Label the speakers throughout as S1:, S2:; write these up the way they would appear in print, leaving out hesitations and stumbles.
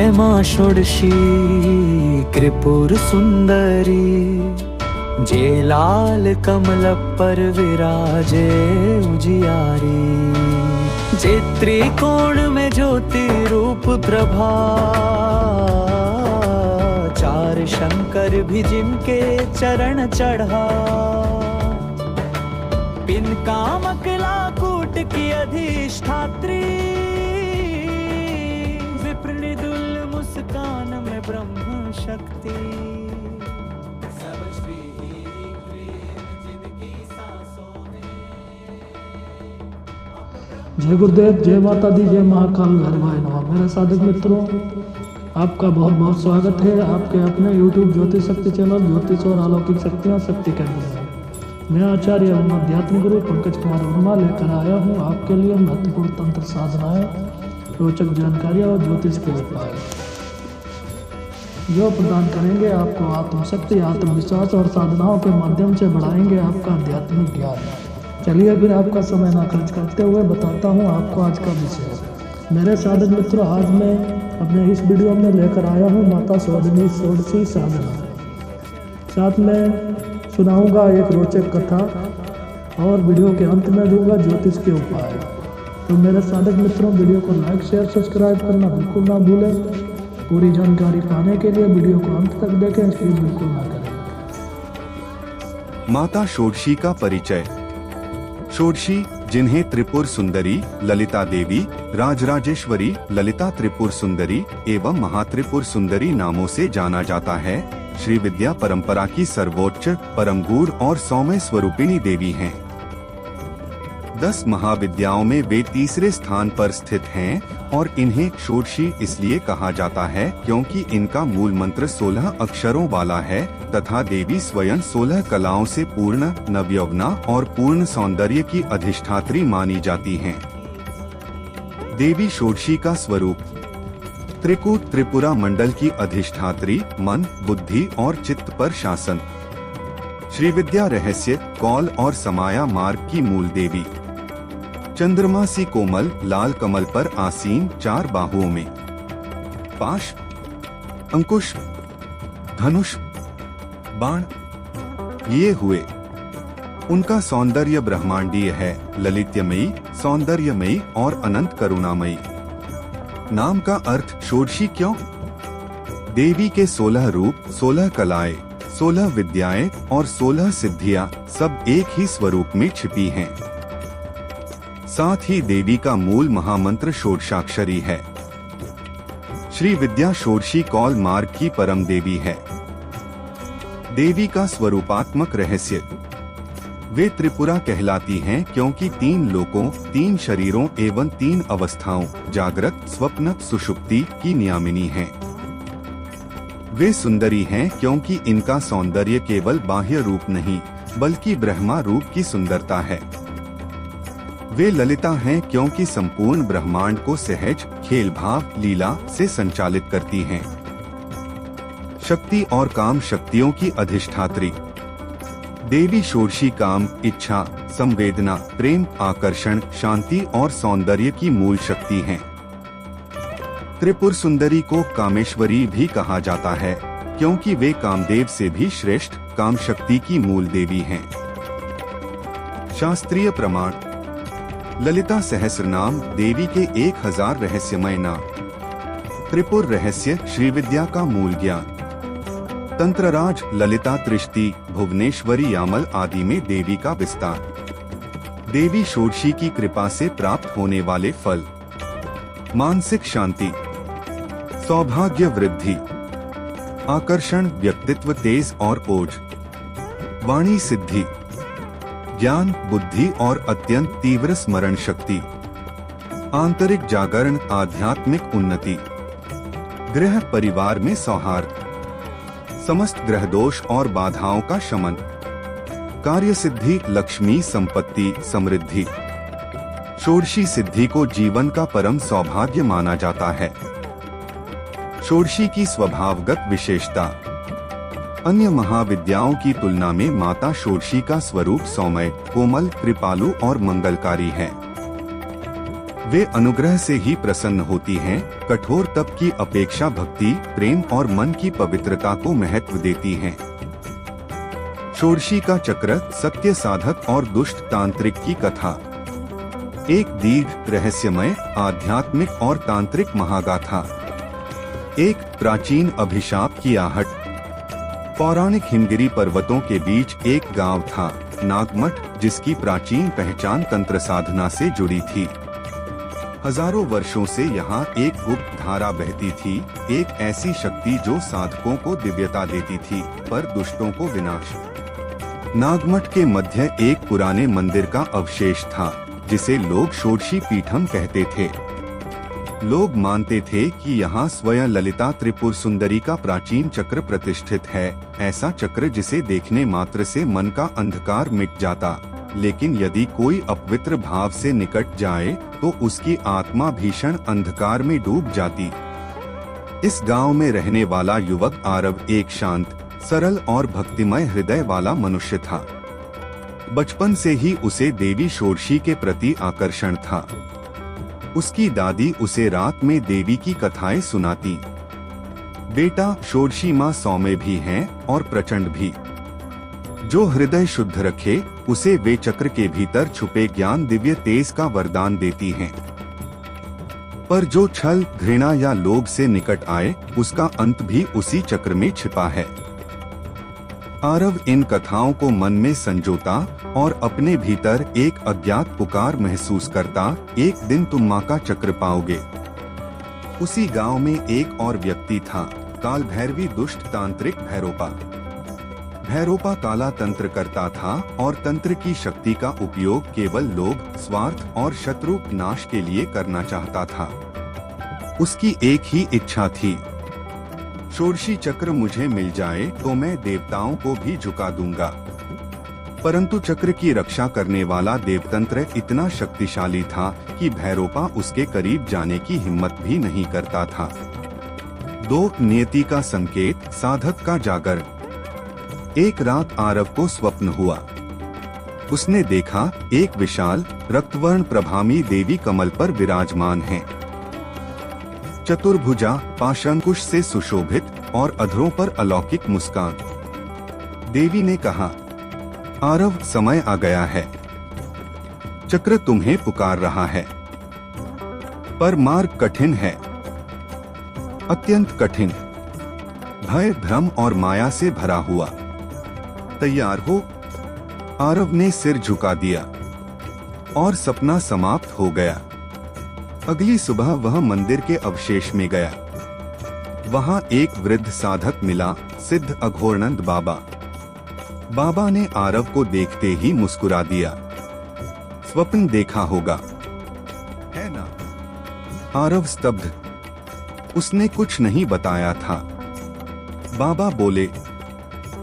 S1: जय मां षोडशी त्रिपुर सुंदरी, जे लाल कमल पर विराजे उजियारी, जे त्रिकोण में ज्योति रूप प्रभा, चार शंकर भी जिनके चरण चढ़ा, पिन कामक लाकूट की अधिष्ठात्री, विप्र निदुल मुस्कान में ब्रह्म शक्ति, सब श्री जिनकी सांसों में।
S2: जय गुरुदेव, जय माता दी, जय महाकाल गरवाए नमः। मेरे साधक मित्रों, आपका बहुत बहुत स्वागत है आपके अपने YouTube ज्योतिष शक्ति चैनल ज्योतिष और अलौकिक शक्तियाँ शक्ति केंद्र में। मैं आचार्य एवं आध्यात्मिक गुरु पंकज कुमार वर्मा लेकर आया हूँ आपके लिए महत्वपूर्ण तंत्र साधनाएं, रोचक जानकारियाँ और ज्योतिष के उपाय, जो प्रदान करेंगे आपको आत्मशक्ति, आत्मविश्वास और साधनाओं के माध्यम से बढ़ाएंगे आपका आध्यात्मिक ज्ञान। चलिए फिर आपका समय ना खर्च करते हुए बताता हूँ आपको आज का विषय। मेरे साधक मित्रों, आज मैं अपने इस वीडियो में लेकर आया हूँ माता षोडशी साधना, साथ में सुनाऊंगा एक रोचक कथा और वीडियो के अंत में दूंगा ज्योतिष के उपाय। तो मेरे साधक मित्रों, वीडियो को लाइक शेयर सब्सक्राइब करना बिल्कुल ना भूलें। पूरी जानकारी पाने के लिए वीडियो को अंत तक देखें, स्किप बिल्कुल ना करें।
S3: माता षोडशी का परिचय। षोडशी, जिन्हें त्रिपुर सुंदरी, ललिता देवी, राजराजेश्वरी, ललिता त्रिपुर सुंदरी एवं महात्रिपुर सुंदरी नामों से जाना जाता है, श्री विद्या परंपरा की सर्वोच्च, परम गूढ़ और सौम्य स्वरूपिणी देवी हैं। 10 महाविद्याओं में वे तीसरे स्थान पर स्थित हैं और इन्हें षोडशी इसलिए कहा जाता है क्योंकि इनका मूल मंत्र 16 अक्षरों वाला है तथा देवी स्वयं 16 कलाओं से पूर्ण, नवयौवना और पूर्ण सौंदर्य की अधिष्ठात्री मानी जाती हैं। देवी षोडशी का स्वरूप। त्रिकूट त्रिपुरा मंडल की अधिष्ठात्री, मन, बुद्धि और चित्त पर शासन। श्री विद्या रहस्य, कौल और समाया मार्ग की मूल देवी। चंद्रमा सी कोमल लाल कमल पर आसीन, 4 बाहुओं में। पाश, अंकुश, धनुष, बाण ये हुए। उनका सौंदर्य ब्रह्मांडीय है, ललित्यमयी, सौंदर्यमयी और अनंत करुणामयी। नाम का अर्थ षोडशी क्यों? देवी के 16 रूप, 16 कलाएं, 16 विद्याएं और 16 सिद्धियां सब एक ही स्वरूप में छिपी हैं। साथ ही देवी का मूल महामंत्र षोडशाक्षरी है। श्री विद्या षोडशी कौल मार्ग की परम देवी है। देवी का स्वरूपात्मक रहस्य। वे त्रिपुरा कहलाती हैं क्योंकि 3 लोकों, 3 शरीरों एवं 3 अवस्थाओं, जागृत, स्वप्न, सुषुप्ति की नियामिनी हैं। वे सुंदरी हैं क्योंकि इनका सौंदर्य केवल बाह्य रूप नहीं बल्कि ब्रह्मा रूप की सुंदरता है। वे ललिता हैं क्योंकि संपूर्ण ब्रह्मांड को सहज, खेल भाव, लीला से संचालित करती हैं। शक्ति और काम शक्तियों की अधिष्ठात्री। देवी षोडशी काम, इच्छा, संवेदना, प्रेम, आकर्षण, शांति और सौंदर्य की मूल शक्ति हैं। त्रिपुर सुंदरी को कामेश्वरी भी कहा जाता है क्योंकि वे कामदेव से भी श्रेष्ठ काम शक्ति की मूल देवी हैं। शास्त्रीय प्रमाण। ललिता सहस्रनाम देवी के 1000 रहस्यमय नाम। त्रिपुर रहस्य श्री विद्या का मूल ज्ञान। तंत्रराज, ललिता त्रिशती, भुवनेश्वरी यामल आदि में देवी का विस्तार। देवी षोडशी की कृपा से प्राप्त होने वाले फल। मानसिक शांति, सौभाग्य वृद्धि, आकर्षण, व्यक्तित्व तेज और ओज, वाणी सिद्धि, ज्ञान, बुद्धि और अत्यंत तीव्र स्मरण शक्ति, आंतरिक जागरण, आध्यात्मिक उन्नति, गृह परिवार में सौहार्द, समस्त ग्रह दोष और बाधाओं का शमन, कार्य सिद्धि, लक्ष्मी, संपत्ति, समृद्धि। षोडशी सिद्धि को जीवन का परम सौभाग्य माना जाता है। षोडशी की स्वभावगत विशेषता। अन्य महाविद्याओं की तुलना में माता षोडशी का स्वरूप सौम्य, कोमल, कृपालु और मंगलकारी है। वे अनुग्रह से ही प्रसन्न होती हैं, कठोर तप की अपेक्षा भक्ति, प्रेम और मन की पवित्रता को महत्व देती हैं। षोडशी का चक्र, सत्य साधक और दुष्ट तांत्रिक की कथा। एक दीर्घ, रहस्यमय, आध्यात्मिक और तांत्रिक महागाथा। एक प्राचीन अभिशाप की आहट। पौराणिक हिमगिरी पर्वतों के बीच एक गांव था, नागमठ, जिसकी प्राचीन पहचान तंत्र साधना से जुड़ी थी। हजारों वर्षों से यहाँ एक गुप्त धारा बहती थी, एक ऐसी शक्ति जो साधकों को दिव्यता देती थी, पर दुष्टों को विनाश। नागमठ के मध्य एक पुराने मंदिर का अवशेष था, जिसे लोग षोडशी पीठम कहते थे। लोग मानते थे कि यहाँ स्वयं ललिता त्रिपुर सुंदरी का प्राचीन चक्र प्रतिष्ठित है, ऐसा चक्र जिसे देखने मात्र से मन का अंधकार मिट जाता, लेकिन यदि कोई अपवित्र भाव से निकट जाए तो उसकी आत्मा भीषण अंधकार में डूब जाती। इस गांव में रहने वाला युवक आरव एक शांत, सरल और भक्तिमय हृदय वाला मनुष्य था। बचपन से ही उसे देवी षोडशी के प्रति आकर्षण था। उसकी दादी उसे रात में देवी की कथाएं सुनाती। बेटा, षोडशी माँ सौम्य भी हैं और प्रचंड भी। जो हृदय शुद्ध रखे उसे वे चक्र के भीतर छुपे ज्ञान दिव्य तेज का वरदान देती हैं। पर जो छल, घृणा या लोभ से निकट आए, उसका अंत भी उसी चक्र में छिपा है। आरव इन कथाओं को मन में संजोता और अपने भीतर एक अज्ञात पुकार महसूस करता, एक दिन तुम माँ का चक्र पाओगे। उसी गांव में एक और व्यक्ति था, काल भैरवी दुष्ट तांत्रिक भैरोपा। भैरोपा काला तंत्र करता था और तंत्र की शक्ति का उपयोग केवल लोभ, स्वार्थ और शत्रु नाश के लिए करना चाहता था। उसकी एक ही इच्छा थी, षोडशी चक्र मुझे मिल जाए तो मैं देवताओं को भी झुका दूंगा। परंतु चक्र की रक्षा करने वाला देवतंत्र इतना शक्तिशाली था कि भैरोपा उसके करीब जाने की हिम्मत भी नहीं करता था। दो, नियति का संकेत, साधक का जागरण। एक रात आरव को स्वप्न हुआ। उसने देखा एक विशाल रक्तवर्ण प्रभामी देवी कमल पर विराजमान है। चतुर्भुजा, पाशांकुश से सुशोभित और अधरों पर अलौकिक मुस्कान। देवी ने कहा, आरव, समय आ गया है। चक्र तुम्हें पुकार रहा है, पर मार्ग कठिन है, अत्यंत कठिन, भय, भ्रम और माया से भरा हुआ। तैयार हो। आरव ने सिर झुका दिया और सपना समाप्त हो गया। अगली सुबह वह मंदिर के अवशेष में गया। वहां एक वृद्ध साधक मिला, सिद्ध अघोरनंद बाबा। बाबा ने आरव को देखते ही मुस्कुरा दिया। स्वप्न देखा होगा, है ना? आरव स्तब्ध। उसने कुछ नहीं बताया था। बाबा बोले,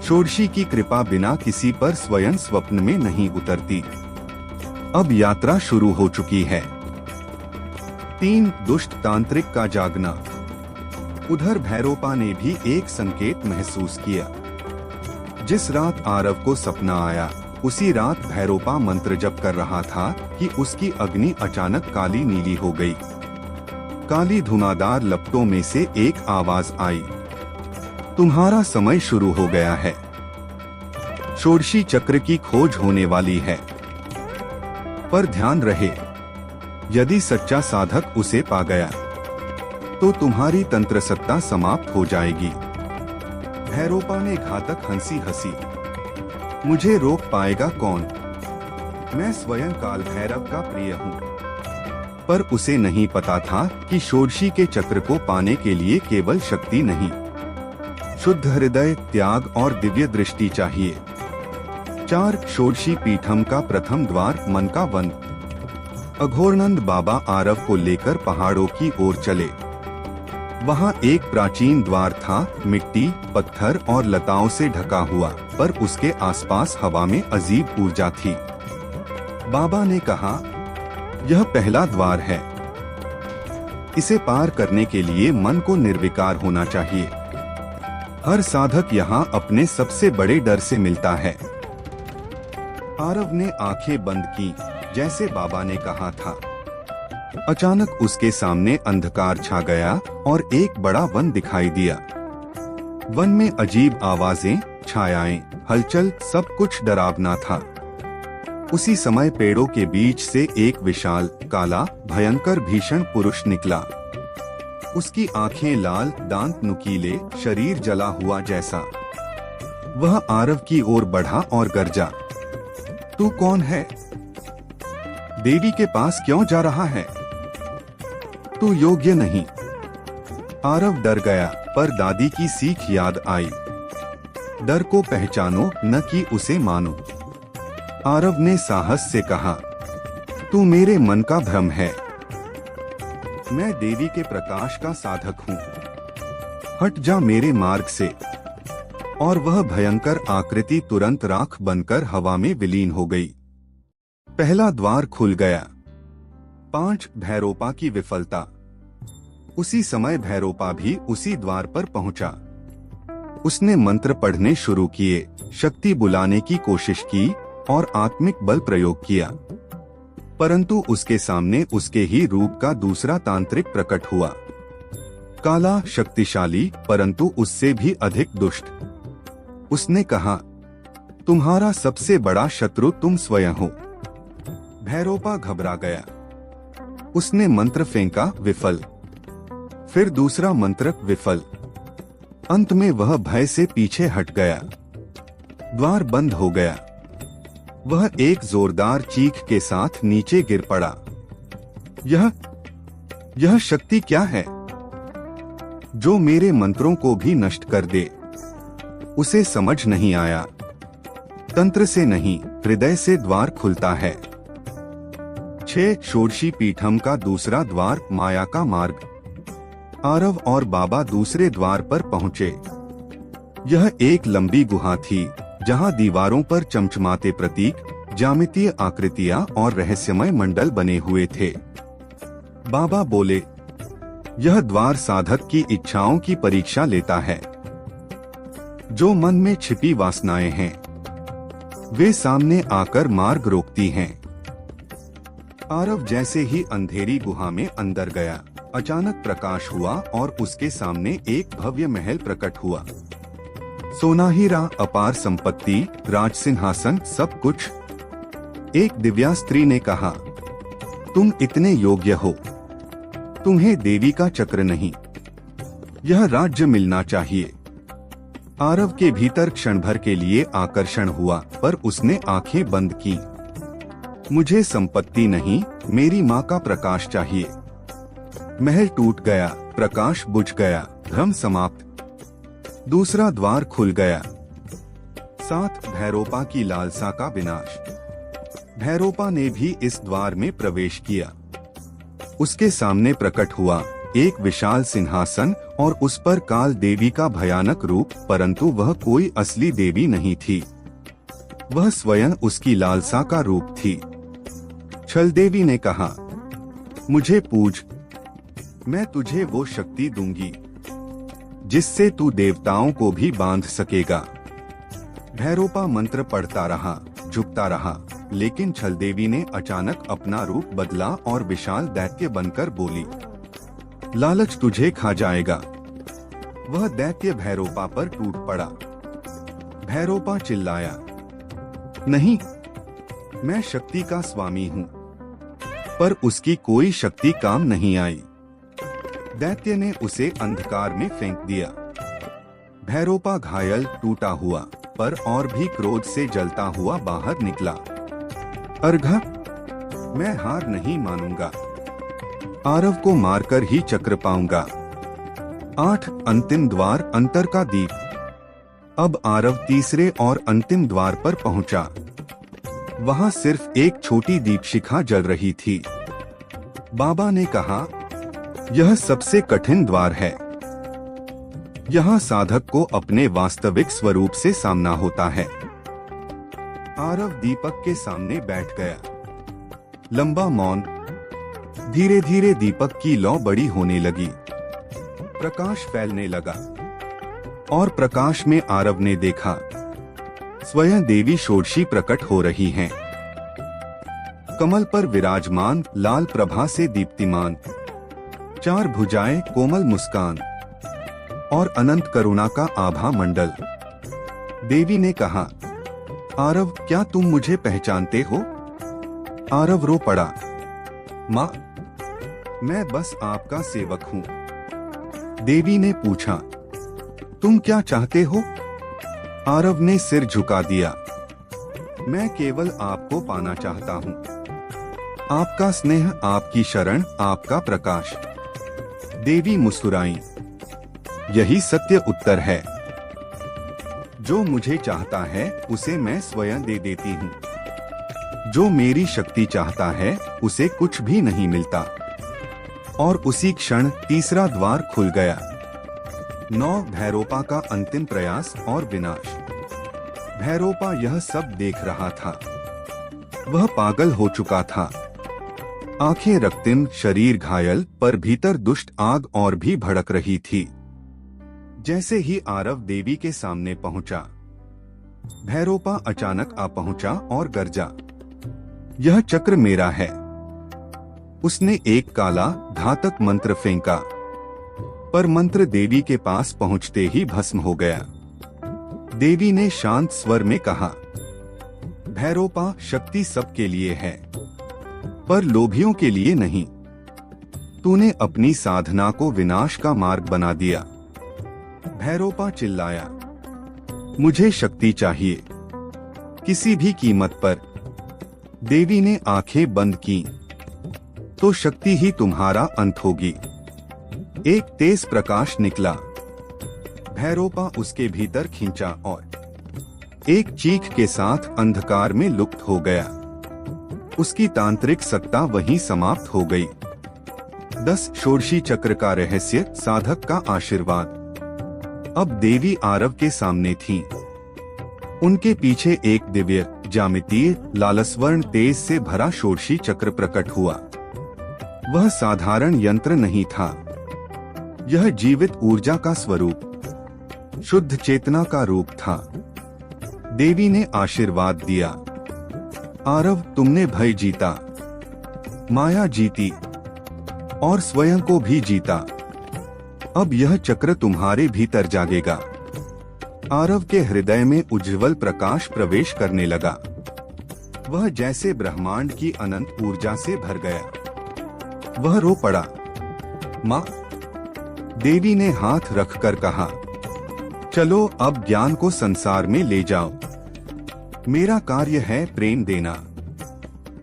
S3: षोडशी की कृपा बिना किसी पर स्वयं स्वप्न में नहीं उतरती। अब यात्रा शुरू हो चुकी है। 3, दुष्ट तांत्रिक का जागना। उधर भैरोपा ने भी एक संकेत महसूस किया। जिस रात आरव को सपना आया, उसी रात भैरोपा मंत्र जप कर रहा था कि उसकी अग्नि अचानक काली नीली हो गई। काली धुआंधार लपटों में से एक आवाज आई, तुम्हारा समय शुरू हो गया है। षोडशी चक्र की खोज होने वाली है। पर ध्यान रहे, यदि सच्चा साधक उसे पा गया तो तुम्हारी तंत्र सत्ता समाप्त हो जाएगी। भैरोपा ने घातक हंसी हंसी। मुझे रोक पाएगा कौन? मैं स्वयं काल भैरव का प्रिय हूँ। पर उसे नहीं पता था कि षोडशी के चक्र को पाने के लिए केवल शक्ति नहीं, शुद्ध हृदय, त्याग और दिव्य दृष्टि चाहिए। 4, षोडशी पीठम का प्रथम द्वार, मन का वन। अघोरनंद बाबा आरव को लेकर पहाड़ों की ओर चले। वहां एक प्राचीन द्वार था, मिट्टी, पत्थर और लताओं से ढका हुआ, पर उसके आसपास हवा में अजीब ऊर्जा थी। बाबा ने कहा, यह पहला द्वार है। इसे पार करने के लिए मन को निर्विकार होना चाहिए। हर साधक यहाँ अपने सबसे बड़े डर से मिलता है। आरव ने आंखें बंद की, जैसे बाबा ने कहा था। अचानक उसके सामने अंधकार छा गया और एक बड़ा वन दिखाई दिया। वन में अजीब आवाजें, छायाएं, हलचल, सब कुछ डरावना था। उसी समय पेड़ों के बीच से एक विशाल, काला, भयंकर, भीषण पुरुष निकला। उसकी आंखें लाल, दांत नुकीले, शरीर जला हुआ जैसा। वह आरव की ओर बढ़ा और गरजा, तू कौन है? देवी के पास क्यों जा रहा है? तू योग्य नहीं। आरव डर गया, पर दादी की सीख याद आई, डर को पहचानो न कि उसे मानो। आरव ने साहस से कहा, तू मेरे मन का भ्रम है। मैं देवी के प्रकाश का साधक हूँ। हट जा मेरे मार्ग से। और वह भयंकर आकृति तुरंत राख बनकर हवा में विलीन हो गई। पहला द्वार खुल गया। 5 भैरोपा की विफलता। उसी समय भैरोपा भी उसी द्वार पर पहुंचा। उसने मंत्र पढ़ने शुरू किए, शक्ति बुलाने की कोशिश की और आत्मिक बल प्रयोग किया, परंतु उसके सामने उसके ही रूप का दूसरा तांत्रिक प्रकट हुआ। काला, शक्तिशाली, परंतु उससे भी अधिक दुष्ट। उसने कहा, तुम्हारा सबसे बड़ा शत्रु तुम स्वयं हो। भैरोपा घबरा गया। उसने मंत्र फेंका, विफल। फिर दूसरा मंत्र, विफल। अंत में वह भय से पीछे हट गया। द्वार बंद हो गया। वह एक जोरदार चीख के साथ नीचे गिर पड़ा। यह शक्ति क्या है जो मेरे मंत्रों को भी नष्ट कर दे? उसे समझ नहीं आया। तंत्र से नहीं, हृदय से द्वार खुलता है। 6 षोडशी पीठम का दूसरा द्वार, माया का मार्ग। आरव और बाबा दूसरे द्वार पर पहुंचे। यह एक लंबी गुहा थी जहां दीवारों पर चमचमाते प्रतीक, ज्यामितीय आकृतियां और रहस्यमय मंडल बने हुए थे। बाबा बोले, यह द्वार साधक की इच्छाओं की परीक्षा लेता है। जो मन में छिपी वासनाएं हैं, वे सामने आकर मार्ग रोकती हैं। आरव जैसे ही अंधेरी गुहा में अंदर गया, अचानक प्रकाश हुआ और उसके सामने एक भव्य महल प्रकट हुआ। सोना हीरा, अपार संपत्ति, राज सिंहासन, सब कुछ। एक दिव्या स्त्री ने कहा, तुम इतने योग्य हो, तुम्हें देवी का चक्र नहीं, यह राज्य मिलना चाहिए। आरव के भीतर क्षण भर के लिए आकर्षण हुआ, पर उसने आंखें बंद की। मुझे संपत्ति नहीं, मेरी माँ का प्रकाश चाहिए। महल टूट गया, प्रकाश बुझ गया, भ्रम समाप्त। दूसरा द्वार खुल गया। 7 भैरोपा की लालसा का विनाश। भैरोपा ने भी इस द्वार में प्रवेश किया। उसके सामने प्रकट हुआ एक विशाल सिंहासन और उस पर काल देवी का भयानक रूप, परंतु वह कोई असली देवी नहीं थी। वह स्वयं उसकी लालसा का रूप थी। छल देवी ने कहा, मुझे पूज, मैं तुझे वो शक्ति दूंगी जिससे तू देवताओं को भी बांध सकेगा। भैरोपा मंत्र पढ़ता रहा, झुकता रहा, लेकिन छल देवी ने अचानक अपना रूप बदला और विशाल दैत्य बनकर बोली, लालच तुझे खा जाएगा। वह दैत्य भैरोपा पर टूट पड़ा। भैरोपा चिल्लाया, नहीं, मैं शक्ति का स्वामी हूँ। पर उसकी कोई शक्ति काम नहीं आई। दैत्य ने उसे अंधकार में फेंक दिया। भैरोपा घायल, टूटा हुआ, पर और भी क्रोध से जलता हुआ बाहर निकला। अर्घा, मैं हार नहीं मानूंगा। आरव को मारकर ही चक्र पाऊंगा। 8 अंतिम द्वार, अंतर का दीप। अब आरव तीसरे और अंतिम द्वार पर पहुंचा। वहां सिर्फ एक छोटी दीपशिखा जल रही थी। बाबा ने कहा, यह सबसे कठिन द्वार है। यहाँ साधक को अपने वास्तविक स्वरूप से सामना होता है। आरव दीपक के सामने बैठ गया। लंबा मौन। धीरे धीरे दीपक की लौ बड़ी होने लगी। प्रकाश फैलने लगा और प्रकाश में आरव ने देखा स्वयं देवी षोडशी प्रकट हो रही हैं। कमल पर विराजमान लाल प्रभा से दीप्तिमान, चार भुजाएं, कोमल मुस्कान और अनंत करुणा का आभा मंडल। देवी ने कहा, आरव, क्या तुम मुझे पहचानते हो? आरव रो पड़ा, माँ, मैं बस आपका सेवक हूँ। देवी ने पूछा, तुम क्या चाहते हो? आरव ने सिर झुका दिया, मैं केवल आपको पाना चाहता हूँ। आपका स्नेह, आपकी शरण, आपका प्रकाश। देवी मुस्कुराई, यही सत्य उत्तर है। जो मुझे चाहता है उसे मैं स्वयं दे देती हूँ। जो मेरी शक्ति चाहता है उसे कुछ भी नहीं मिलता। और उसी क्षण तीसरा द्वार खुल गया। 9 भैरोपा का अंतिम प्रयास और विनाश। भैरोपा यह सब देख रहा था। वह पागल हो चुका था। आंखें रक्तिम, शरीर घायल, पर भीतर दुष्ट आग और भी भड़क रही थी। जैसे ही आरव देवी के सामने पहुंचा, भैरोपा अचानक आ पहुंचा और गर्जा, यह चक्र मेरा है। उसने एक काला घातक मंत्र फेंका, पर मंत्र देवी के पास पहुंचते ही भस्म हो गया। देवी ने शांत स्वर में कहा, भैरोपा, शक्ति सबके लिए है, पर लोभियों के लिए नहीं। तूने अपनी साधना को विनाश का मार्ग बना दिया। भैरोपा चिल्लाया, मुझे शक्ति चाहिए, किसी भी कीमत पर। देवी ने आंखें बंद की, तो शक्ति ही तुम्हारा अंत होगी। एक तेज प्रकाश निकला। भैरोपा उसके भीतर खींचा और एक चीख के साथ अंधकार में लुप्त हो गया। उसकी तांत्रिक सत्ता वहीं समाप्त हो गई। 10 षोडशी चक्र का रहस्य, साधक का आशीर्वाद। अब देवी आरव के सामने थीं। उनके पीछे एक दिव्य, ज्यामितीय, लालस्वर्ण तेज से भरा षोडशी चक्र प्रकट हुआ। वह साधारण यंत्र नहीं था। यह जीवित ऊर्जा का स्वरूप, शुद्ध चेतना का रूप था। देवी ने आशीर्वाद दिया, आरव, तुमने भय जीता, माया जीती और स्वयं को भी जीता। अब यह चक्र तुम्हारे भीतर जागेगा। आरव के हृदय में उज्ज्वल प्रकाश प्रवेश करने लगा। वह जैसे ब्रह्मांड की अनंत ऊर्जा से भर गया। वह रो पड़ा, माँ। देवी ने हाथ रखकर कहा, चलो अब ज्ञान को संसार में ले जाओ। मेरा कार्य है प्रेम देना,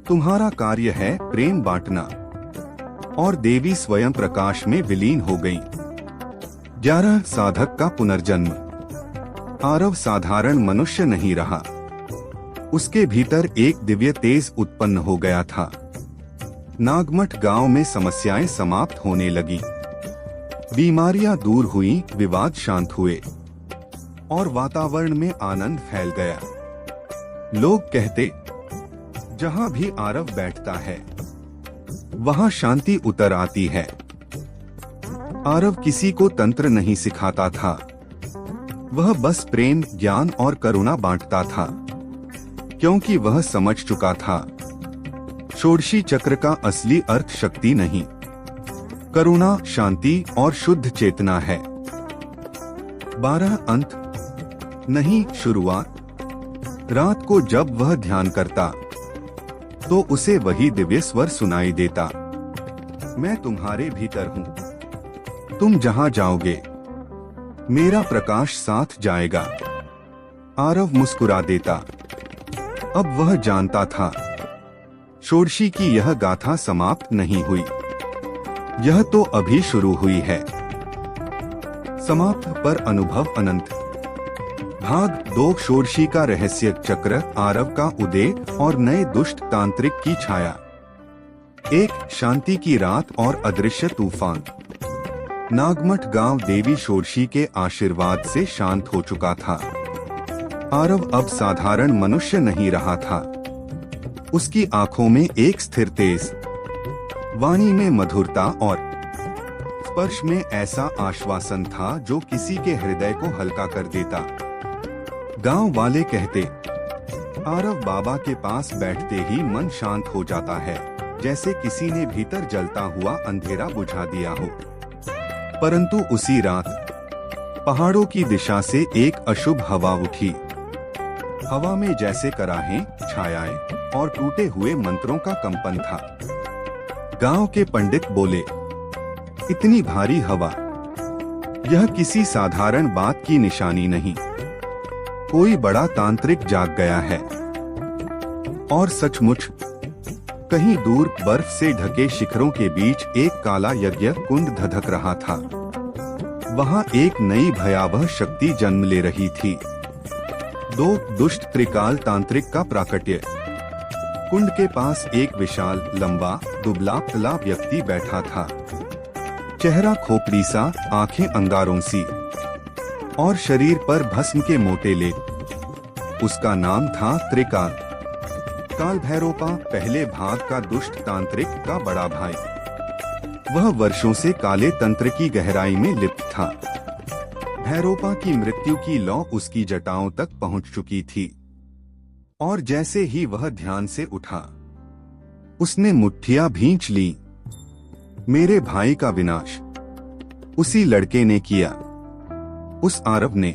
S3: तुम्हारा कार्य है प्रेम बांटना। और देवी स्वयं प्रकाश में विलीन हो गई। 11 साधक का पुनर्जन्म। आरव साधारण मनुष्य नहीं रहा। उसके भीतर एक दिव्य तेज उत्पन्न हो गया था। नागमठ गांव में समस्याएं समाप्त होने लगी। बीमारियां दूर हुई, विवाद शांत हुए और वातावरण में आनंद फैल गया। लोग कहते, जहां भी आरव बैठता है वहां शांति उतर आती है। आरव किसी को तंत्र नहीं सिखाता था। वह बस प्रेम, ज्ञान और करुणा बांटता था, क्योंकि वह समझ चुका था, षोडशी चक्र का असली अर्थ शक्ति नहीं, करुणा, शांति और शुद्ध चेतना है। 12 अंत नहीं शुरुआत। रात को जब वह ध्यान करता तो उसे वही दिव्य स्वर सुनाई देता, मैं तुम्हारे भीतर हूँ। तुम जहाँ जाओगे मेरा प्रकाश साथ जाएगा। आरव मुस्कुरा देता। अब वह जानता था, षोडशी की यह गाथा समाप्त नहीं हुई, यह तो अभी शुरू हुई है। समाप्त पर अनुभव अनंत। भाग 2 षोडशी का रहस्य चक्र, आरव का उदय और नए दुष्ट तांत्रिक की छाया। एक शांति की रात और अदृश्य तूफान। नागमठ गांव देवी षोडशी के आशीर्वाद से शांत हो चुका था। आरव अब साधारण मनुष्य नहीं रहा था। उसकी आंखों में एक स्थिर तेज, वाणी में मधुरता और स्पर्श में ऐसा आश्वासन था जो किसी के हृदय को हल्का कर देता। गांव वाले कहते, आरव बाबा के पास बैठते ही मन शांत हो जाता है, जैसे किसी ने भीतर जलता हुआ अंधेरा बुझा दिया हो। परंतु उसी रात पहाड़ों की दिशा से एक अशुभ हवा उठी। हवा में जैसे कराहें, छायाएं और टूटे हुए मंत्रों का कंपन था। गांव के पंडित बोले, इतनी भारी हवा, यह किसी साधारण बात की निशानी नहीं, कोई बड़ा तांत्रिक जाग गया है। और सचमुच कहीं दूर बर्फ से ढके शिखरों के बीच एक काला यज्ञ कुंड धधक रहा था। वहां एक नई भयावह शक्ति जन्म ले रही थी। दो दुष्ट त्रिकाल तांत्रिक का प्राकट्य। कुंड के पास एक विशाल, लंबा, दुबला पतला व्यक्ति बैठा था। चेहरा खोपड़ी सा, आंखें अंगारों सी और शरीर पर भस्म के मोटे लेप। उसका नाम था त्रिकाल। काल भैरोपा, पहले भाग का दुष्ट तांत्रिक का बड़ा भाई। वह वर्षों से काले तंत्र की गहराई में लिप्त था। भैरोपा की मृत्यु की लौ उसकी जटाओं तक पहुंच चुकी थी और जैसे ही वह ध्यान से उठा, उसने मुट्ठियां भींच ली। मेरे भाई का विनाश उसी लड़के ने किया। उस आरव ने।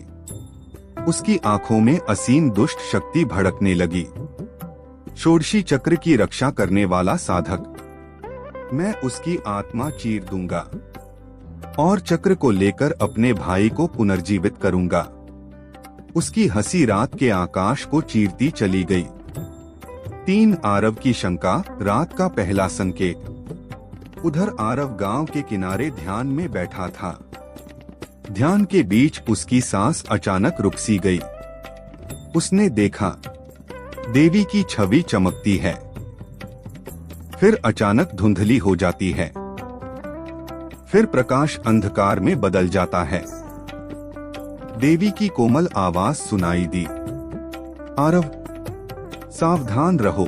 S3: उसकी आंखों में असीम दुष्ट शक्ति भड़कने लगी। षोडशी चक्र की रक्षा करने वाला साधक, मैं उसकी आत्मा चीर दूंगा और चक्र को लेकर अपने भाई को पुनर्जीवित करूंगा। उसकी हंसी रात के आकाश को चीरती चली गई। 3 आरव की शंका, रात का पहला संकेत। उधर आरव गांव के किनारे ध्यान में बैठा था। ध्यान के बीच उसकी सांस अचानक रुक सी गई। उसने देखा, देवी की छवि चमकती है, फिर अचानक धुंधली हो जाती है, फिर प्रकाश अंधकार में बदल जाता है। देवी की कोमल आवाज सुनाई दी, आरव, सावधान रहो,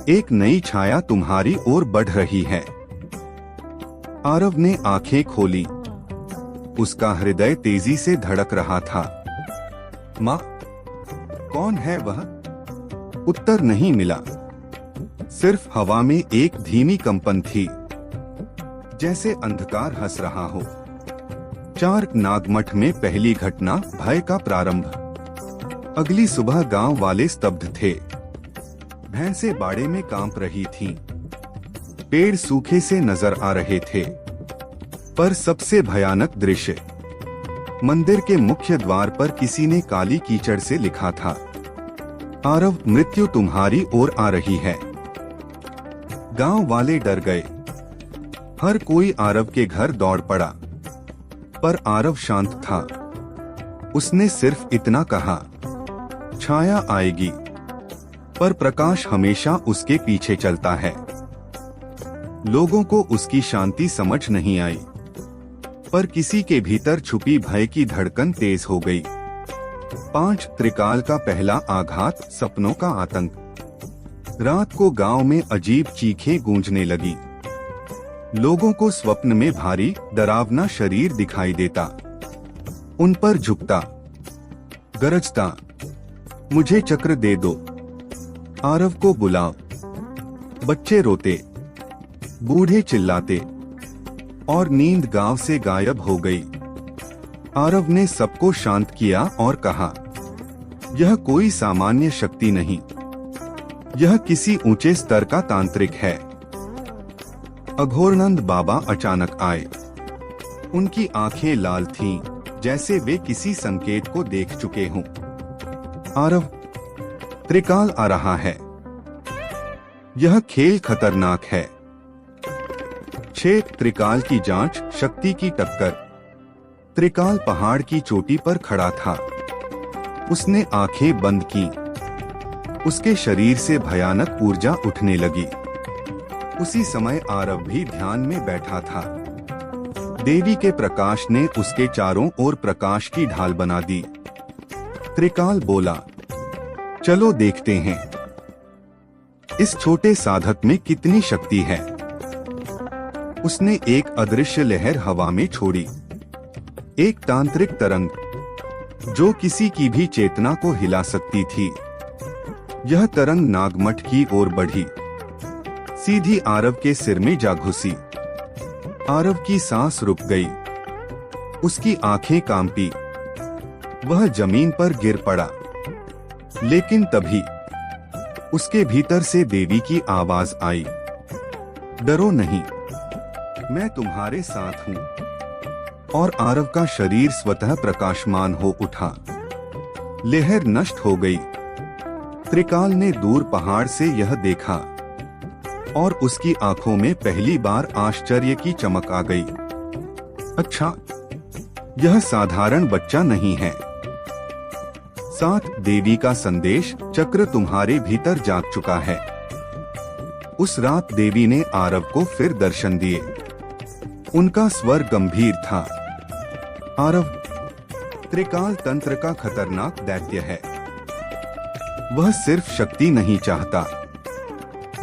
S3: एक नई छाया तुम्हारी ओर बढ़ रही है। आरव ने आंखें खोली। उसका हृदय तेजी से धड़क रहा था। माँ, कौन है वह? उत्तर नहीं मिला। सिर्फ हवा में एक धीमी कंपन थी, जैसे अंधकार हंस रहा हो। 4 नागमठ में पहली घटना, भय का प्रारंभ। अगली सुबह गांव वाले स्तब्ध थे। भैंसें बाड़े में कांप रही थीं। पेड़ सूखे से नजर आ रहे थे। पर सबसे भयानक दृश्य, मंदिर के मुख्य द्वार पर किसी ने काली कीचड़ से लिखा था, आरव, मृत्यु तुम्हारी ओर आ रही है। गांव वाले डर गए। हर कोई आरव के घर दौड़ पड़ा। पर आरव शांत था। उसने सिर्फ इतना कहा, छाया आएगी, पर प्रकाश हमेशा उसके पीछे चलता है। लोगों को उसकी शांति समझ नहीं आई, पर किसी के भीतर छुपी भय की धड़कन तेज हो गई। 5 त्रिकाल का पहला आघात, सपनों का आतंक। रात को गांव में अजीब चीखें गूंजने लगी। लोगों को स्वप्न में भारी, डरावना शरीर दिखाई देता। उन पर झुकता, गरजता, मुझे चक्र दे दो, आरव को बुलाओ। बच्चे रोते, बूढ़े चिल्लाते और नींद गांव से गायब हो गई। आरव ने सबको शांत किया और कहा, यह कोई सामान्य शक्ति नहीं, यह किसी ऊंचे स्तर का तांत्रिक है। अघोरनंद बाबा अचानक आए। उनकी आंखें लाल थीं, जैसे वे किसी संकेत को देख चुके हों। आरव, त्रिकाल आ रहा है। यह खेल खतरनाक है। 6 त्रिकाल की जांच, शक्ति की टक्कर। त्रिकाल पहाड़ की चोटी पर खड़ा था। उसने आंखें बंद की। उसके शरीर से भयानक ऊर्जा उठने लगी। उसी समय आरव भी ध्यान में बैठा था। देवी के प्रकाश ने उसके चारों ओर प्रकाश की ढाल बना दी। त्रिकाल बोला, चलो देखते हैं इस छोटे साधक में कितनी शक्ति है। उसने एक अदृश्य लहर हवा में छोड़ी, एक तांत्रिक तरंग जो किसी की भी चेतना को हिला सकती थी। यह तरंग नागमठ की ओर बढ़ी, सीधी आरव के सिर में जा घुसी। आरव की सांस रुक गई, उसकी आंखें कांपी, वह जमीन पर गिर पड़ा। लेकिन तभी उसके भीतर से देवी की आवाज आई, डरो नहीं, मैं तुम्हारे साथ हूं। और आरव का शरीर स्वतः प्रकाशमान हो उठा। लहर नष्ट हो गई। त्रिकाल ने दूर पहाड़ से यह देखा और उसकी आंखों में पहली बार आश्चर्य की चमक आ गई। अच्छा, यह साधारण बच्चा नहीं है। साथ देवी का संदेश चक्र तुम्हारे भीतर जाग चुका है। उस रात देवी ने आरव को फिर दर्शन दिए। उनका स्वर गंभीर था। आरव, त्रिकाल तंत्र का खतरनाक दैत्य है। वह सिर्फ शक्ति नहीं चाहता,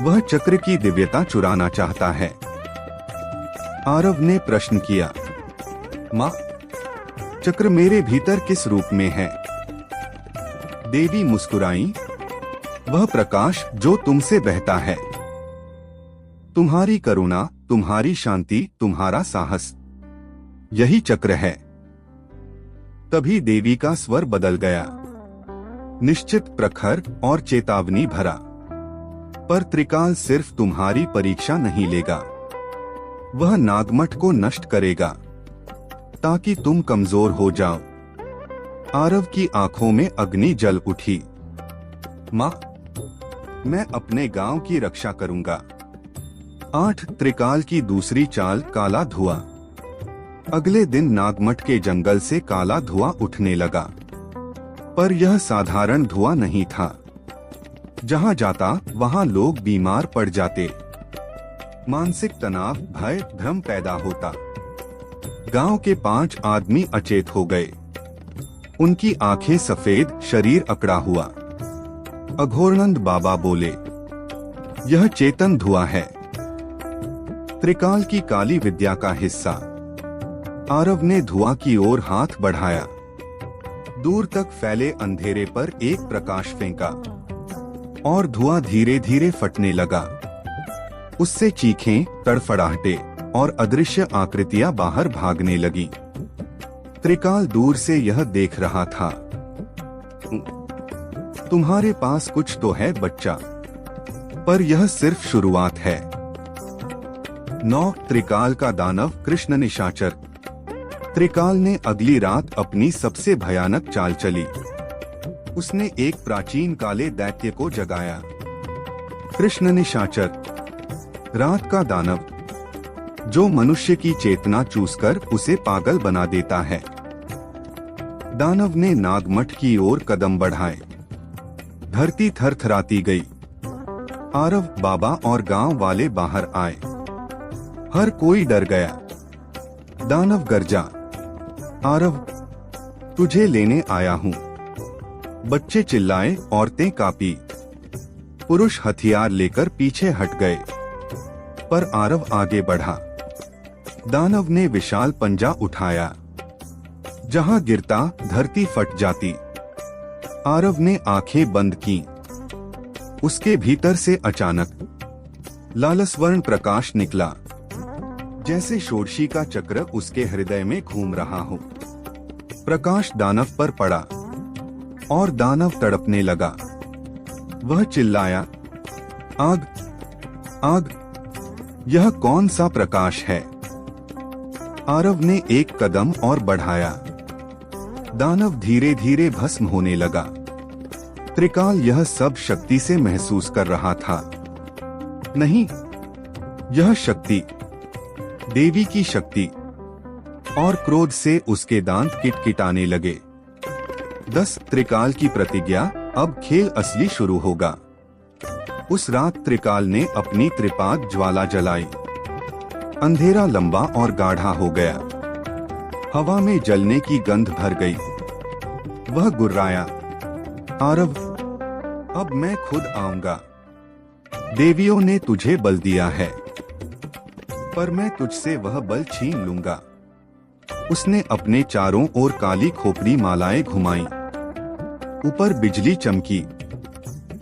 S3: वह चक्र की दिव्यता चुराना चाहता है। आरव ने प्रश्न किया, माँ, चक्र मेरे भीतर किस रूप में है? देवी मुस्कुराई, वह प्रकाश जो तुमसे बहता है। तुम्हारी करुणा, तुम्हारी शांति, तुम्हारा साहस, यही चक्र है। तभी देवी का स्वर बदल गया, निश्चित, प्रखर और चेतावनी भरा। पर त्रिकाल सिर्फ तुम्हारी परीक्षा नहीं लेगा, वह नागमठ को नष्ट करेगा ताकि तुम कमजोर हो जाओ। आरव की आंखों में अग्नि जल उठी। माँ, मैं अपने गांव की रक्षा करूंगा। 8 त्रिकाल की दूसरी चाल, काला धुआं। अगले दिन नागमठ के जंगल से काला धुआं उठने लगा, पर यह साधारण धुआं नहीं था। जहां जाता वहां लोग बीमार पड़ जाते, मानसिक तनाव, भय, भ्रम पैदा होता। गांव के 5 आदमी अचेत हो गए। उनकी आंखें सफेद, शरीर अकड़ा हुआ। अघोरानंद बाबा बोले, यह चेतन धुआं है, त्रिकाल की काली विद्या का हिस्सा। आरव ने धुआं की ओर हाथ बढ़ाया। दूर तक फैले अंधेरे पर एक प्रकाश फेंका और धुआं धीरे धीरे फटने लगा। उससे चीखें, तड़फड़ाहटे और अदृश्य आकृतियां बाहर भागने लगी। त्रिकाल दूर से यह देख रहा था। तुम्हारे पास कुछ तो है बच्चा, पर यह सिर्फ शुरुआत है। 9 त्रिकाल का दानव, कृष्ण निशाचर। त्रिकाल ने अगली रात अपनी सबसे भयानक चाल चली। उसने एक प्राचीन काले दैत्य को जगाया। कृष्ण निशाचर, रात का दानव, जो मनुष्य की चेतना चूसकर उसे पागल बना देता है। दानव ने नागमठ की ओर कदम बढ़ाए। धरती थरथराती गई। आरव, बाबा और गांव वाले बाहर आए। हर कोई डर गया। दानव गरजा, आरव, तुझे लेने आया हूँ। बच्चे चिल्लाए, औरतें कांपी। पुरुष हथियार लेकर पीछे हट गए, पर आरव आगे बढ़ा। दानव ने विशाल पंजा उठाया। जहां गिरता धरती फट जाती। आरव ने आंखें बंद की। उसके भीतर से अचानक लालस्वर्ण प्रकाश निकला, जैसे षोडशी का चक्र उसके हृदय में घूम रहा हो। प्रकाश दानव पर पड़ा और दानव तड़पने लगा। वह चिल्लाया, आग, आग, यह कौन सा प्रकाश है? आरव ने एक कदम और बढ़ाया। दानव धीरे धीरे भस्म होने लगा। त्रिकाल यह सब शक्ति से महसूस कर रहा था। नहीं, यह शक्ति, देवी की शक्ति। और क्रोध से उसके दांत किटकिटाने लगे। 10 त्रिकाल की प्रतिज्ञा, अब खेल असली शुरू होगा। उस रात त्रिकाल ने अपनी त्रिपाद ज्वाला जलाई। अंधेरा लंबा और गाढ़ा हो गया। हवा में जलने की गंध भर गई। वह गुर्राया, आरव, अब मैं खुद आऊंगा। देवियों ने तुझे बल दिया है, पर मैं तुझसे वह बल छीन लूंगा। उसने अपने चारों ओर काली खोपड़ी मालाएं घुमाई। ऊपर बिजली चमकी।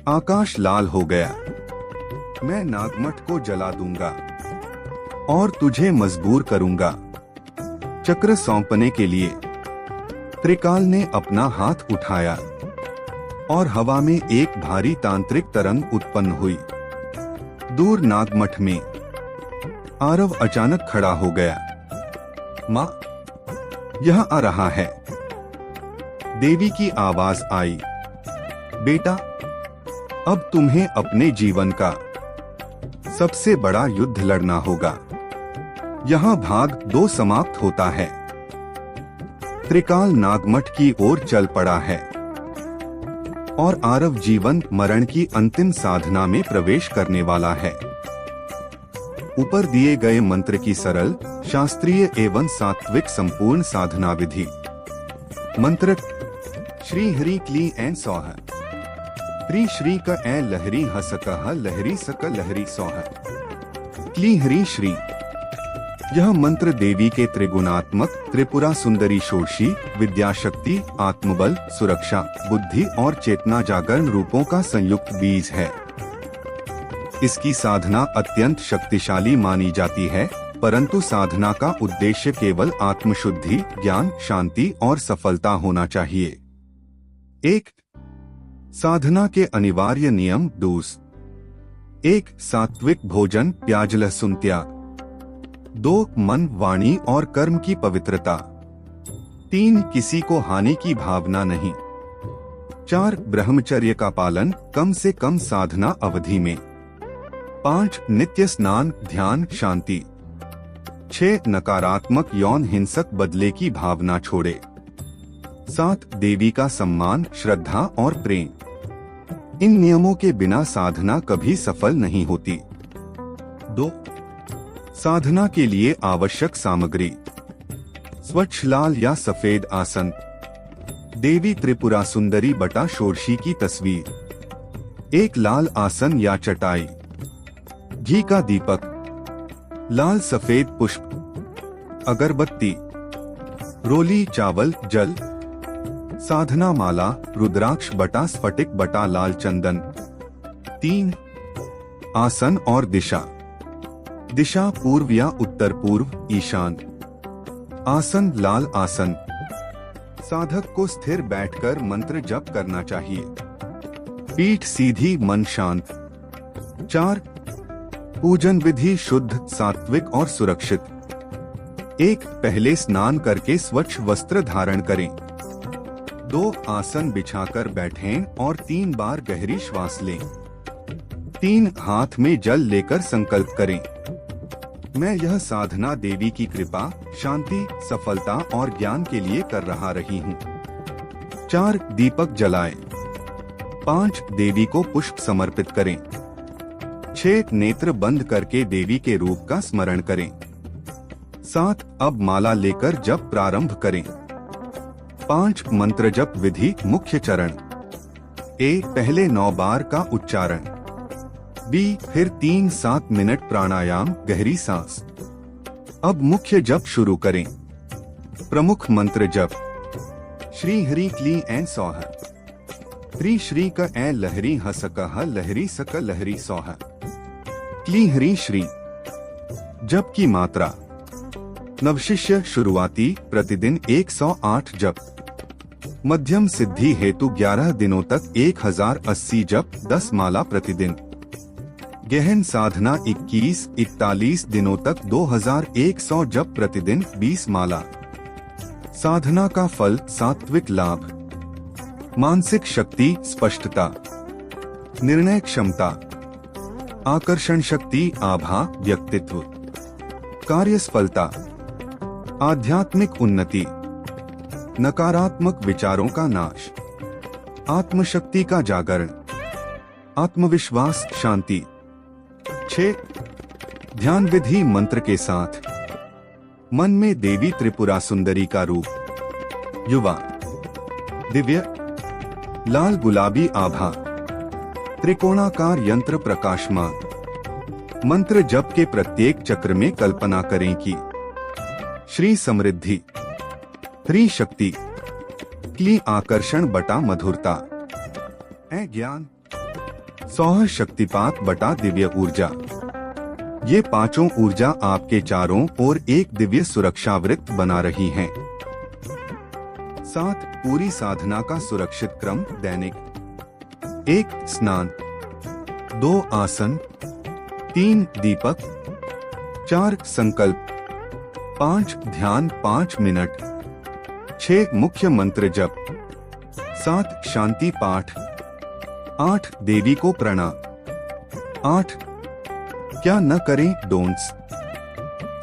S3: आकाश लाल हो गया। मैं नागमठ को जला दूंगा और तुझे मजबूर करूंगा चक्र सौंपने के लिए। त्रिकाल ने अपना हाथ उठाया और हवा में एक भारी तांत्रिक तरंग उत्पन्न हुई। दूर नागमठ में आरव अचानक खड़ा हो गया। माँ, यह आ रहा है। देवी की आवाज आई, बेटा, अब तुम्हें अपने जीवन का सबसे बड़ा युद्ध लड़ना होगा। यहाँ भाग 2 समाप्त होता है। त्रिकाल नागमठ की ओर चल पड़ा है और आरव जीवन मरण की अंतिम साधना में प्रवेश करने वाला है। ऊपर दिए गए मंत्र की सरल, शास्त्रीय एवं सात्विक संपूर्ण साधना विधि। मंत्र: श्री हरि क्ली ऐं सौः, त्रि श्री क ऐं लहरी हसकः लहरी सक लहरी सौः, क्ली हरि श्री। यह मंत्र देवी के त्रिगुणात्मक त्रिपुरा सुंदरी षोडशी विद्याशक्ति, आत्मबल, सुरक्षा, बुद्धि और चेतना जागरण रूपों का संयुक्त बीज है। इसकी साधना अत्यंत शक्तिशाली मानी जाती है, परंतु साधना का उद्देश्य केवल आत्मशुद्धि, ज्ञान, शांति और सफलता होना चाहिए। 1. साधना के अनिवार्य नियम डूस। 1. सात्विक भोजन, प्याज लहसुन त्याग। 2. मन, वाणी और कर्म की पवित्रता। 3. किसी को हानि की भावना नहीं। 4. ब्रह्मचर्य का पालन, कम से कम साधना अवधि में। 5. नित्य स्नान, ध्यान, शांति। 6. नकारात्मक यौन हिंसक बदले की भावना छोड़े। 7. देवी का सम्मान, श्रद्धा और प्रेम। इन नियमों के बिना साधना कभी सफल नहीं होती। 2. साधना के लिए आवश्यक सामग्री: स्वच्छ लाल या सफेद आसन, देवी त्रिपुरा सुंदरी बटा षोडशी की तस्वीर, एक लाल आसन या चटाई, घी का दीपक, लाल सफेद पुष्प, अगरबत्ती, रोली, चावल, जल, साधना माला, रुद्राक्ष बटा स्फटिक बटा लाल चंदन। 3. आसन और दिशा: दिशा पूर्व या उत्तर पूर्व, ईशान। आसन: लाल आसन, साधक को स्थिर बैठकर मंत्र जप करना चाहिए। पीठ सीधी, मन शांत। 4. पूजन विधि: शुद्ध, सात्विक और सुरक्षित। 1. पहले स्नान करके स्वच्छ वस्त्र धारण करें। 2. आसन बिछाकर बैठें और 3 बार गहरी श्वास लें। 3. हाथ में जल लेकर संकल्प करें, मैं यह साधना देवी की कृपा, शांति, सफलता और ज्ञान के लिए कर रहा रही हूँ। 4. दीपक जलाएं। 5. देवी को पुष्प समर्पित करें। 6. नेत्र बंद करके देवी के रूप का स्मरण करें। 7. अब माला लेकर जप प्रारंभ करें। 5. मंत्र जप विधि, मुख्य चरण: A. पहले 9 बार का उच्चारण। B. फिर 3-7 मिनट प्राणायाम, गहरी सांस। अब मुख्य जप शुरू करें। प्रमुख मंत्र जप: श्री हरि क्ली ऐं सौः, त्रि श्री क ऐं लहरी हसकः लहरी सक लहरी सौः, क्ली हरि श्री। जप की मात्रा: नवशिष्य शुरुआती प्रतिदिन 108 जप, मध्यम सिद्धि हेतु 11 दिनों तक 1080 जप 10 माला प्रतिदिन, गहन साधना 21-41 दिनों तक 2100 जप प्रतिदिन 20 माला। साधना का फल: सात्विक लाभ, मानसिक शक्ति, स्पष्टता, निर्णय क्षमता, आकर्षण शक्ति, आभा, व्यक्तित्व, कार्यसफलता, आध्यात्मिक उन्नति, नकारात्मक विचारों का नाश, आत्मशक्ति का जागरण, आत्मविश्वास, शांति। 6. ध्यान विधि मंत्र के साथ मन में देवी त्रिपुरा सुंदरी का रूप, युवा, दिव्य, लाल गुलाबी आभा, त्रिकोणाकार यंत्र प्रकाशमान। मंत्र जप के प्रत्येक चक्र में कल्पना करें कि श्री समृद्धि, त्रि शक्ति, क्ली आकर्षण बटा मधुरता, ऐ ज्ञान, सौर शक्तिपात बटा दिव्य ऊर्जा। ये पांचों ऊर्जा आपके चारों ओर एक दिव्य सुरक्षा वृत्त बना रही हैं। 7 पूरी साधना का सुरक्षित क्रम दैनिक। 1 स्नान, 2 आसन, 3 दीपक, 4 संकल्प, 5 ध्यान 5 मिनट, 6 मुख्य मंत्र जप, 7 शांति पाठ, 8 देवी को प्रणाम। 8 क्या न करें डोंट्स।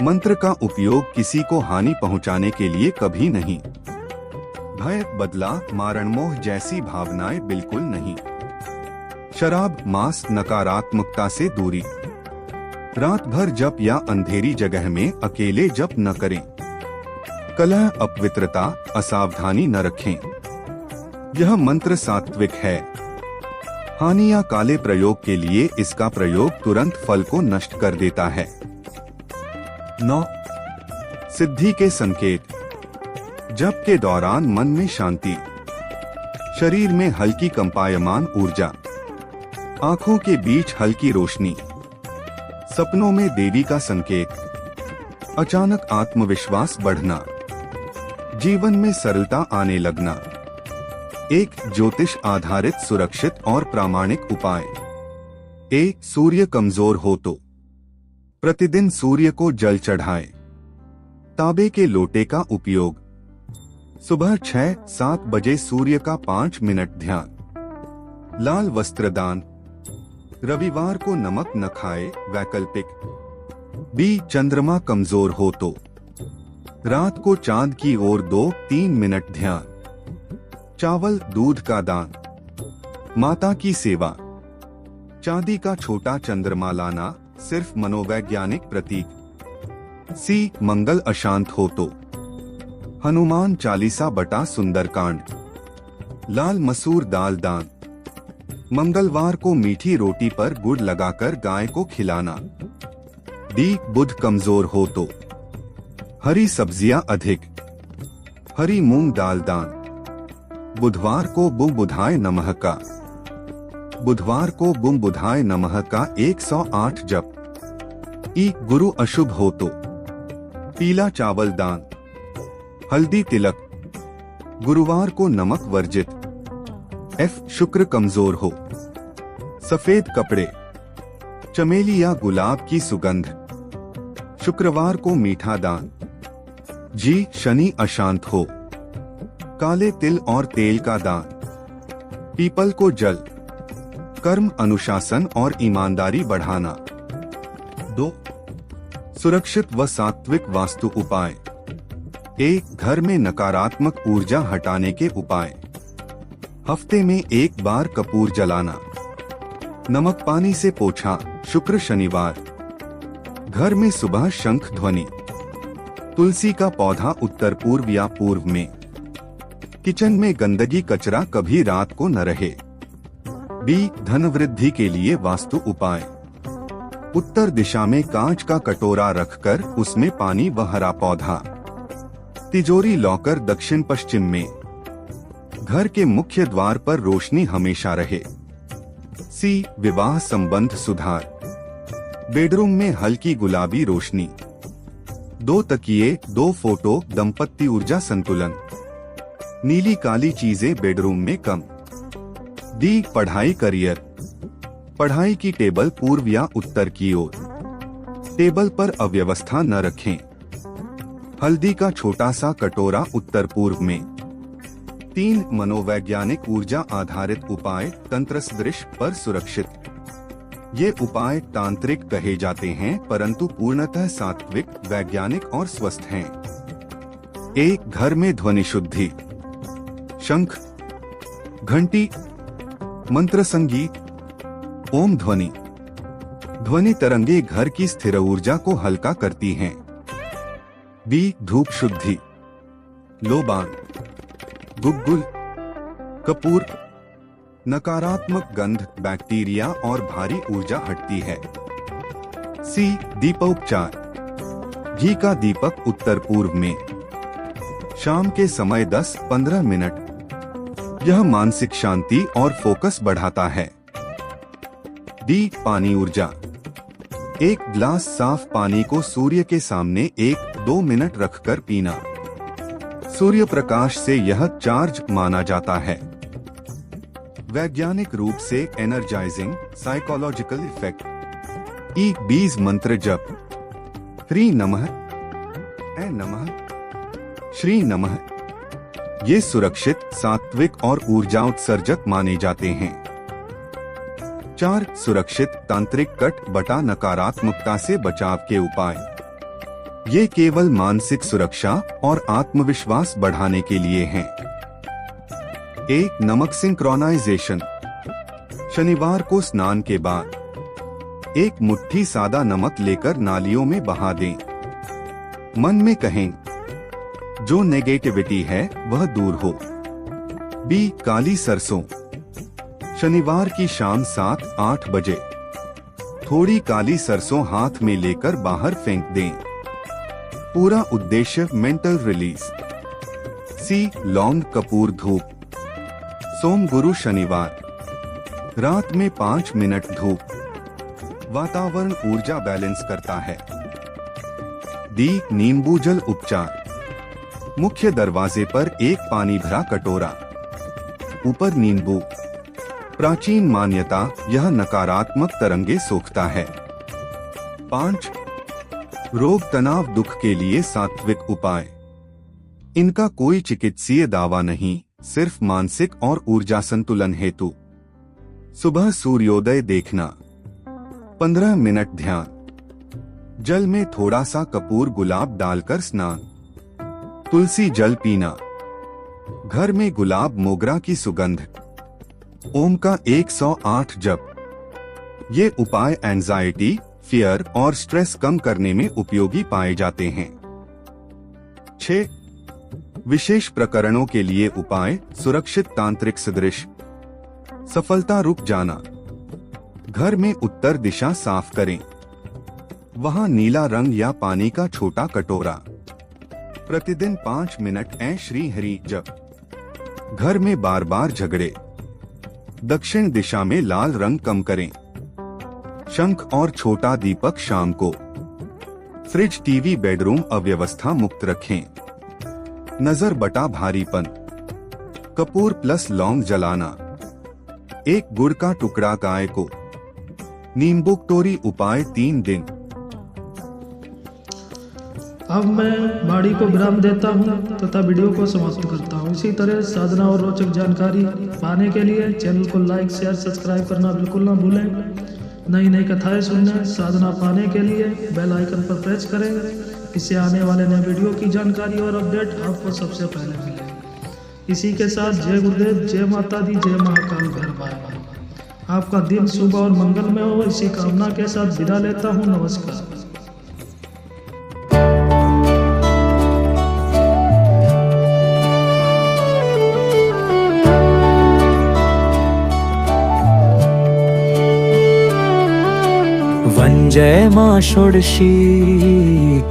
S3: मंत्र का उपयोग किसी को हानि पहुंचाने के लिए कभी नहीं। भय, बदला, मारणमोह जैसी भावनाएं बिल्कुल नहीं। शराब, मांस, नकारात्मकता से दूरी। रात भर जप या अंधेरी जगह में अकेले जप न करें। कलह, अपवित्रता, असावधानी न रखें। यह मंत्र सात्विक है। हानि या काले प्रयोग के लिए इसका प्रयोग तुरंत फल को नष्ट कर देता है। 9 सिद्धि के संकेत। जप के दौरान मन में शांति, शरीर में हल्की कंपायमान ऊर्जा, आंखों के बीच हल्की रोशनी, सपनों में देवी का संकेत, अचानक आत्मविश्वास बढ़ना, जीवन में सरलता आने लगना। एक ज्योतिष आधारित सुरक्षित और प्रामाणिक उपाय। 1 सूर्य कमजोर हो तो प्रतिदिन सूर्य को जल चढ़ाएं। तांबे के लोटे का उपयोग। सुबह 6-7 बजे सूर्य का 5 मिनट ध्यान। लाल वस्त्र दान। रविवार को नमक न खाए। वैकल्पिक। बी चंद्रमा कमजोर हो तो रात को चांद की ओर 2-3 मिनट ध्यान। चावल, दूध का दान। माता की सेवा। चांदी का छोटा चंद्रमा लाना सिर्फ मनोवैज्ञानिक प्रतीक। सी मंगल अशांत हो तो हनुमान चालीसा बटा सुंदरकांड। लाल मसूर दाल दान। मंगलवार को मीठी रोटी पर गुड़ लगाकर गाय को खिलाना। डी बुध कमजोर हो तो हरी सब्जियां अधिक। हरी मूंग दाल दान। बुधवार को बुम बुधाय नमः का। बुधवार को बुम बुधाय नमः का 108 जप। ई गुरु अशुभ हो तो पीला चावल दान। हल्दी तिलक। गुरुवार को नमक वर्जित। एफ शुक्र कमजोर हो सफेद कपड़े, चमेली या गुलाब की सुगंध। शुक्रवार को मीठा दान। जी शनि अशांत हो काले तिल और तेल का दान। पीपल को जल। कर्म, अनुशासन और ईमानदारी बढ़ाना। 2 सुरक्षित व सात्विक वास्तु उपाय। 1 घर में नकारात्मक ऊर्जा हटाने के उपाय। हफ्ते में 1 बार कपूर जलाना। नमक पानी से पोछा शुक्र शनिवार। घर में सुबह शंख ध्वनि। तुलसी का पौधा उत्तर पूर्व या पूर्व में। किचन में गंदगी कचरा कभी रात को न रहे। बी धन वृद्धि के लिए वास्तु उपाय। उत्तर दिशा में कांच का कटोरा रखकर उसमें पानी व हरा पौधा। तिजोरी लॉकर दक्षिण पश्चिम में। घर के मुख्य द्वार पर रोशनी हमेशा रहे। सी विवाह संबंध सुधार। बेडरूम में हल्की गुलाबी रोशनी। 2 तकिए, 2 फोटो, दंपत्ति ऊर्जा संतुलन। नीली काली चीजें बेडरूम में कम। डी पढ़ाई करियर। पढ़ाई की टेबल पूर्व या उत्तर की ओर। टेबल पर अव्यवस्था न रखें। हल्दी का छोटा सा कटोरा उत्तर पूर्व में। 3 मनोवैज्ञानिक ऊर्जा आधारित उपाय तंत्र सदृश पर सुरक्षित। ये उपाय तांत्रिक कहे जाते हैं परंतु पूर्णतः सात्विक, वैज्ञानिक और स्वस्थ हैं। 1 घर में ध्वनि शुद्धि। शंख, घंटी, मंत्र संगीत, ओम ध्वनि। ध्वनि तरंगे घर की स्थिर ऊर्जा को हल्का करती हैं। बी धूप शुद्धि। लोबान, गुग्गुल, कपूर। नकारात्मक गंध, बैक्टीरिया और भारी ऊर्जा हटती है। सी दीपोपचार। घी का दीपक उत्तर पूर्व में। शाम के समय 10-15 मिनट। यह मानसिक शांति और फोकस बढ़ाता है। डी पानी ऊर्जा। एक गिलास साफ पानी को सूर्य के सामने 1-2 मिनट रखकर पीना। सूर्य प्रकाश से यह चार्ज माना जाता है। वैज्ञानिक रूप से एनर्जाइजिंग साइकोलॉजिकल इफेक्ट। ई बीज मंत्र जप। ह्री नमः, ऐ नमः, श्री नमः। ये सुरक्षित, सात्विक और ऊर्जा उत्सर्जक माने जाते हैं। 4 सुरक्षित तांत्रिक कट बटा नकारात्मकता से बचाव के उपाय। ये केवल मानसिक सुरक्षा और आत्मविश्वास बढ़ाने के लिए हैं। 1 नमक सिंक्रोनाइजेशन। शनिवार को स्नान के बाद 1 मुट्ठी सादा नमक लेकर नालियों में बहा दें। मन में कहें, जो नेगेटिविटी है वह दूर हो। बी काली सरसों। शनिवार की शाम 7-8 बजे थोड़ी काली सरसों हाथ में लेकर बाहर फेंक दें। पूरा उद्देश्य मेंटल रिलीज। सी लौंग कपूर धूप। सोम गुरु शनिवार रात में 5 मिनट धूप। वातावरण ऊर्जा बैलेंस करता है। डी नींबू जल उपचार। मुख्य दरवाजे पर 1 पानी भरा कटोरा, ऊपर नींबू। प्राचीन मान्यता यह नकारात्मक तरंगे सोखता है। 5 रोग तनाव दुख के लिए सात्विक उपाय। इनका कोई चिकित्सीय दावा नहीं, सिर्फ मानसिक और ऊर्जा संतुलन हेतु। सुबह सूर्योदय देखना। 15 मिनट ध्यान। जल में थोड़ा सा कपूर गुलाब डालकर स्नान। तुलसी जल पीना। घर में गुलाब मोगरा की सुगंध। ओम का 108 जप। ये उपाय एंजाइटी, फियर और स्ट्रेस कम करने में उपयोगी पाए जाते हैं। 6 विशेष प्रकरणों के लिए उपाय। सुरक्षित तांत्रिक सदृश। सफलता रुक जाना। घर में उत्तर दिशा साफ करें, वहां नीला रंग या पानी का छोटा कटोरा। प्रतिदिन 5 मिनट ऐ श्री हरि जप। घर में बार बार झगड़े। दक्षिण दिशा में लाल रंग कम करें। शंख और छोटा दीपक शाम को। फ्रिज टीवी बेडरूम अव्यवस्था मुक्त रखें। नजर बटा भारीपन। कपूर प्लस लौंग जलाना। 1 गुड़ का टुकड़ा गाय को। नींबू तोरी उपाय 3 दिन।
S2: अब मैं वाणी को विराम देता हूं तथा वीडियो को समाप्त करता हूं। इसी तरह साधना और रोचक जानकारी पाने के लिए चैनल को लाइक, शेयर, सब्सक्राइब करना बिल्कुल ना भूलें। नई नई कथाएं सुनने, साधना पाने के लिए बेल आइकन पर प्रेस करें। इससे आने वाले नए वीडियो की जानकारी और अपडेट आपको सबसे पहले मिले। इसी के साथ जय गुरुदेव, जय माता दी, जय महाकाल भैरव। आपका दिन शुभ और मंगलमय हो, इसी कामना के साथ विदा लेता हूँ। नमस्कार।
S1: वंजय मां षोडशी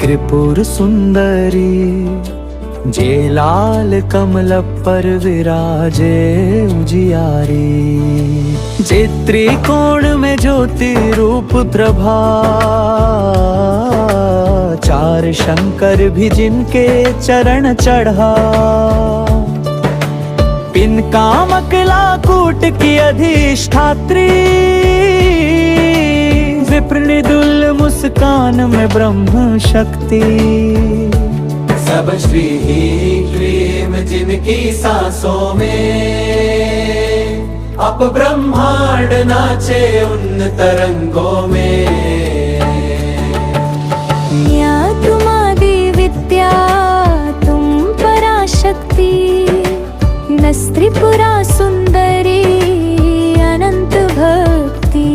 S1: त्रिपुर सुंदरी, जे लाल कमल पर विराजे उजियारी। जे त्रिकोण में ज्योति रूप प्रभा, 4 शंकर भी जिनके चरण चढ़ा। पिन कामक लाकूट की अधिष्ठात्री, विप्र निदुल मुस्कान में ब्रह्म शक्ति। सब श्री क्लीम जिनकी सांसों में, अप ब्रह्मांड नाचे उन तरंगों में।
S4: या तुमादि विद्या तुम पराशक्ति, नस्त्रिपुरा सुंदरी अनंत भक्ति।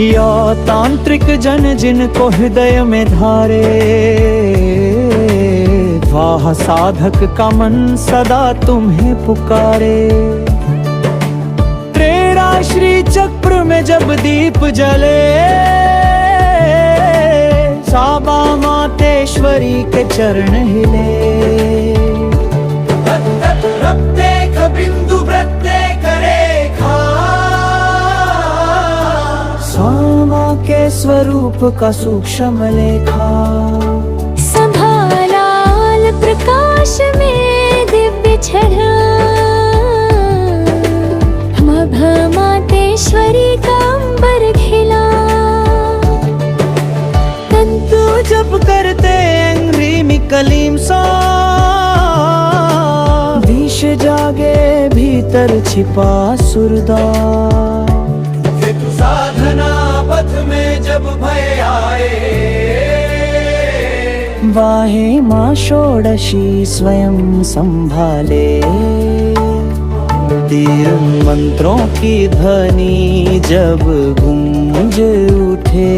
S1: या तांत्रिक जन जिनको हृदय में धारे, वाह साधक का मन सदा तुम्हें पुकारे। तेरा श्री चक्र में जब दीप जले, साबा मातेश्वरी के चरण हिले। प्रत्येक बिंदु प्रत्येक रेखा, के स्वरूप का सूक्ष्म लेखा।
S4: संभालाल प्रकाश में दिव्य छटा, मभमातेश्वरी का अंबर खिला।
S1: तंतु जप करते अंग्री कलीम सा, विष जागे भीतर छिपा सुरदा। साधना पथ में जब भय आए, वाहे माँ षोडशी स्वयं संभाले। तीर मंत्रों की ध्वनि जब गूंज उठे,